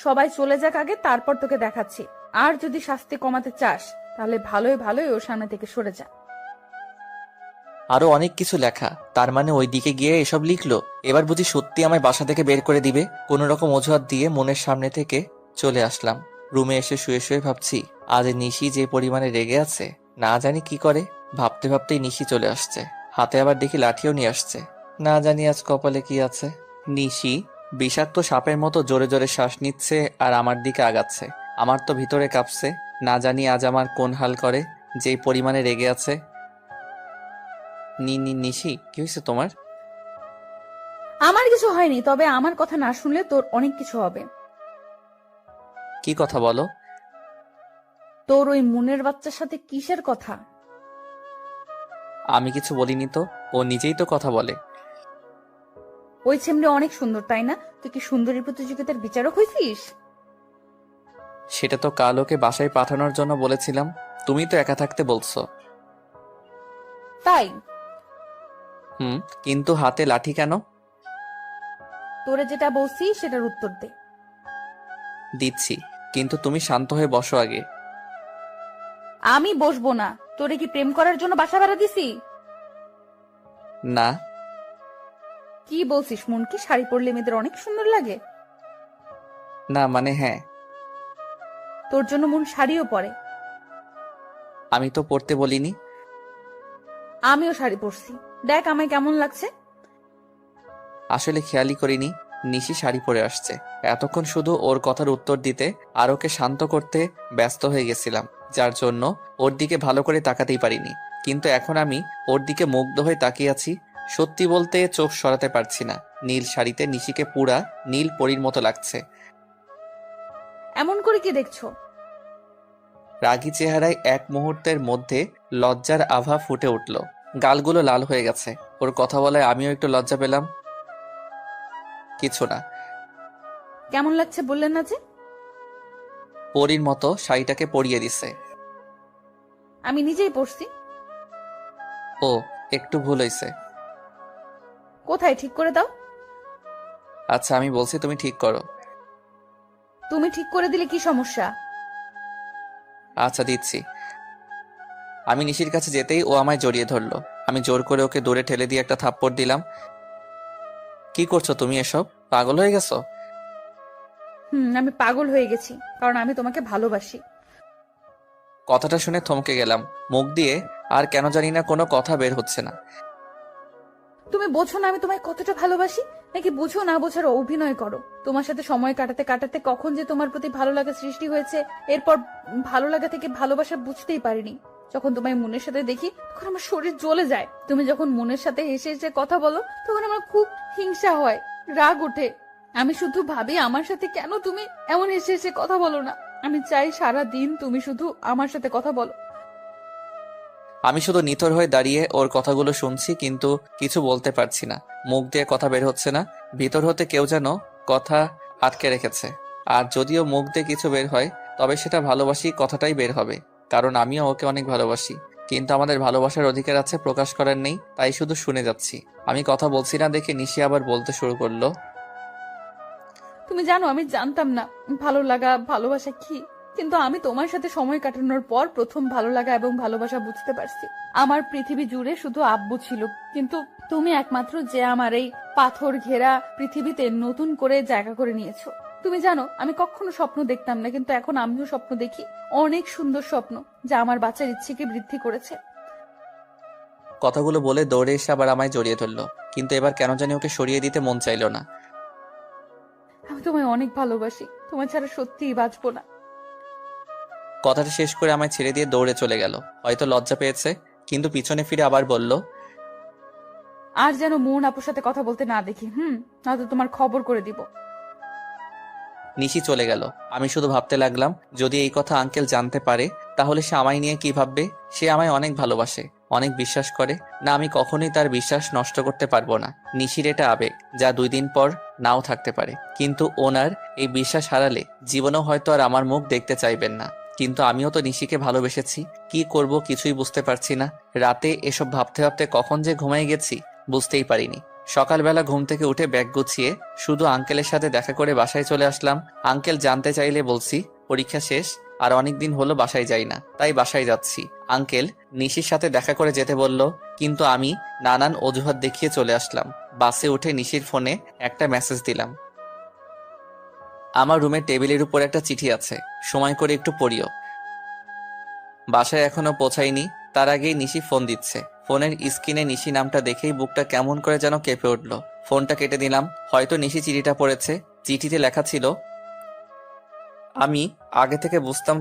সবাই চলে যাক আগে, তারপর তোকে দেখাচ্ছি। আর যদি শাস্তি কমাতে চাস তাহলে ভালোই ভালোই ওর সামনে থেকে সরে যা। আরো অনেক কিছু লেখা, তার মানে ওই দিকে গিয়ে এসব লিখলো। এবার বুঝি সত্যি আমায় বাসা থেকে বের করে দিবে। কোনো রকম অজুহাত দিয়ে মনের সামনে থেকে চলে আসলাম। রুমে এসে শুয়ে শুয়ে ভাবছি, আজ নিশি যে পরিমাণে রেগে আছে, না জানি কি করে। ভাবতে ভাবতেই নিশি চলে আসছে, হাতে আবার দেখি লাঠিও নিয়ে আসছে। না জানি আজ কপালে কি আছে। নিশি বিষাক্ত সাপের মতো জোরে জোরে শ্বাস নিচ্ছে আর আমার দিকে আগাচ্ছে। আমার তো ভিতরে কাঁপছে, না জানি আজ আমার কোন হাল করে, যেই পরিমাণে রেগে আছে। নিশি, কি হয়েছে তোমার? আমার কিছু হয়নি, তবে আমার কথা না শুনলে তোর অনেক কিছু হবে। কি কথা বলো? তোর ওই মনের বাচ্চার সাথে কিসের কথা? আমি কিছু বলিনি তো, ও নিজেই তো কথা বলে। ওই ছেমড়ে অনেক সুন্দর, তাই না? তুই কি সুন্দরী প্রতিযোগিতার বিচারক হয়েছিস? সেটা তো কাল ওকে বাসায় পাঠানোর জন্য বলেছিলাম, তুমি তো একা থাকতে বলছো। তাই? হুম, কিন্তু হাতে লাঠি কেন? তোরে যেটা বলছি সেটার উত্তর দে। দিচ্ছি, কিন্তু তুমি শান্ত হয়ে বসো আগে। আমি বসবো না। তোরে কি প্রেম করার জন্য বাসা ভাড়া দিছি? না। কি বলছিস? মন কি শাড়ি পরলে মেয়েদের অনেক সুন্দর লাগে? না মানে হ্যাঁ। তোর জন্য মন শাড়িও পরে। আমি তো পড়তে বলিনি। আমিও শাড়ি পরছি, দেখ আমায় কেমন লাগছে। আসলে খেয়ালই করিনি নিশি শাড়ি পরে আসছে। এতক্ষণ শুধু ওর কথার উত্তর দিতে আর ওকে শান্ত করতে ব্যস্ত হয়ে গেছিলাম, যার জন্য ওর দিকে ভালো করে তাকাতেই পারিনি। কিন্তু এখন আমি ওর দিকে মুগ্ধ হয়ে তাকিয়ে আছি। সত্যি বলতে চোখ সরাতে পারছি না। নীল শাড়িতে নিশিকে পুরা নীল পরীর মতো লাগছে। এমন করে কি দেখছো? রাগী চেহারায় এক মুহূর্তের মধ্যে লজ্জার আভা ফুটে উঠল। গালগুলো লাল হয়ে গেছে। ওর কথা বলায় আমিও একটু লজ্জা পেলাম। কিছু না। কেমন লাগছে বললেন না যে? পরীর মতো শাড়িটাকে পরিয়ে দিছে। আমি নিজেই পরছি। ও, একটু ভুল হয়েছে। কোথায় ঠিক করে দাও। আচ্ছা আমি বলছি, তুমি ঠিক করো। তুমি ঠিক করে দিলে কি সমস্যা? আচ্ছা দিচ্ছি। আমি নিশির কাছে যেতেই ও আমায় জড়িয়ে ধরলো। আমি জোর করে ওকে দূরে ঠেলে দিয়ে একটা থাপ্পড় দিলাম। কি করছো তুমি এসব? পাগল হয়ে গেছো? আমি পাগল হয়ে গেছি, কারণ আমি তোমাকে ভালোবাসি। কথাটা শুনে থমকে গেলাম। মুখ দিয়ে আর কেন জানি না কোনো কথা বের হচ্ছে না। তুমি বোঝো না আমি তোমায় কতটা ভালোবাসি? নাকি বুঝো না বোঝার অভিনয় করো? তোমার সাথে সময় কাটাতে কাটাতে কখন যে তোমার প্রতি ভালো লাগা সৃষ্টি হয়েছে, এরপর ভালো লাগা থেকে ভালোবাসা বুঝতেই পারিনি। যখন তোমায় মনের সাথে দেখি তখন আমার শরীর জ্বলে যায়। তুমি যখন মনের সাথে হেসে হেসে কথা বলো তখন আমার খুব হিংসা হয়, রাগ ওঠে। আমি শুধু ভাবি আমার সাথে কেন তুমি এমন হেসে হেসে কথা বলো না। আমি চাই সারা দিন তুমি শুধু আমার সাথে কথা বলো। আমি শুধু নিথর হয়ে দাঁড়িয়ে ওর কথাগুলো শুনছি, কিন্তু কিছু বলতে পারছি না। মুখ দিয়ে কথা বের হচ্ছে না। ভিতর হতে কেউ যেন কথা আটকে রেখেছে। আর যদিও মুখ দিয়ে কিছু বের হয়, তবে সেটা ভালোবাসি কথাটাই বের হবে। কারণ আমিও ওকে অনেক ভালোবাসি। কিন্তু আমাদের ভালোবাসার অধিকার আছে, প্রকাশ করার নেই, তাই শুধু শুনে যাচ্ছি। আমি কথা বলছি না দেখে নিশি আবার বলতে শুরু করলো। তুমি জানো আমি জানতাম না ভালো লাগা ভালোবাসা কি, কিন্তু আমি তোমার সাথে সময় কাটানোর পর প্রথম ভালো লাগা এবং ভালোবাসা বুঝতে পারছি। আমার পৃথিবী জুড়ে শুধু আব্বু ছিল, কিন্তু তুমি একমাত্র যে আমার এই পাথর ঘেরা পৃথিবীতে নতুন করে জায়গা করে নিয়েছো। তুমি জানো আমি কখনো স্বপ্ন দেখতাম না, কিন্তু এখন আমিও স্বপ্ন দেখি, অনেক সুন্দর স্বপ্ন, যা আমার বাচ্চার ইচ্ছেকে বৃদ্ধি করেছে। কথাগুলো বলে দৌড়ে এসে আবার আমায় জড়িয়ে ধরলো, কিন্তু এবার কেন জানি ওকে সরিয়ে দিতে মন চাইলো না। আমি তোমায় অনেক ভালোবাসি, তোমার ছাড়া সত্যিই বাঁচবো না। কথাটা শেষ করে আমায় ছেড়ে দিয়ে দৌড়ে চলে গেল। হয়তো লজ্জা পেয়েছে, কিন্তু পিছনে ফিরে আবার বলল, আর যেন মন আপুর সাথে কথা বলতে না দেখি, নয়তো তোমার খবর করে দিব। নিশি চলে গেল। আমি শুধু ভাবতে লাগলাম, যদি এই কথা আঙ্কেল জানতে পারে তাহলে সে আমায় নিয়ে কি ভাববে। সে আমায় অনেক ভালোবাসে, অনেক বিশ্বাস করে। না, আমি কখনোই তার বিশ্বাস নষ্ট করতে পারবো না। নিশির এটা আবেগ, যা 2 দিন পর নাও থাকতে পারে। কিন্তু ওনার এই বিশ্বাস হারালে জীবনেও হয়তো আর আমার মুখ দেখতে চাইবেন না। কিন্তু আমিও তো নিশিকে ভালোবেসেছি। কি করব কিছুই বুঝতে পারছি না। রাতে এসব ভাবতে ভাবতে কখন যে ঘুমাই গেছি বুঝতেই পারিনি। সকালবেলা ঘুম থেকে উঠে ব্যাগ গুছিয়ে শুধু আঙ্কেলের সাথে দেখা করে বাসায় চলে আসলাম। আঙ্কেল জানতে চাইলে বলছি পরীক্ষা শেষ, আর অনেকদিন হলো বাসায় যাই না, তাই বাসায় যাচ্ছি। আঙ্কেল নিশির সাথে দেখা করে যেতে বলল, কিন্তু আমি নানান অজুহাত দেখিয়ে চলে আসলাম। বাসে উঠে নিশির ফোনে একটা মেসেজ দিলাম, আমার রুমের টেবিলের উপর একটা চিঠি আছে, সময় করে একটু পড়িও। বাসায় এখনো পৌঁছায়নি, তার আগেই নিশি ফোন দিচ্ছে। ফোনের স্ক্রিনে নিশি নামটা দেখেই বুকটা কেমন করে যেন কেঁপে উঠল। ফোনটা কেটে দিলাম। হয়তো নিশি চিঠিটা পড়েছে। চিঠিতে লেখা ছিল, আমি আগে থেকে বুঝতাম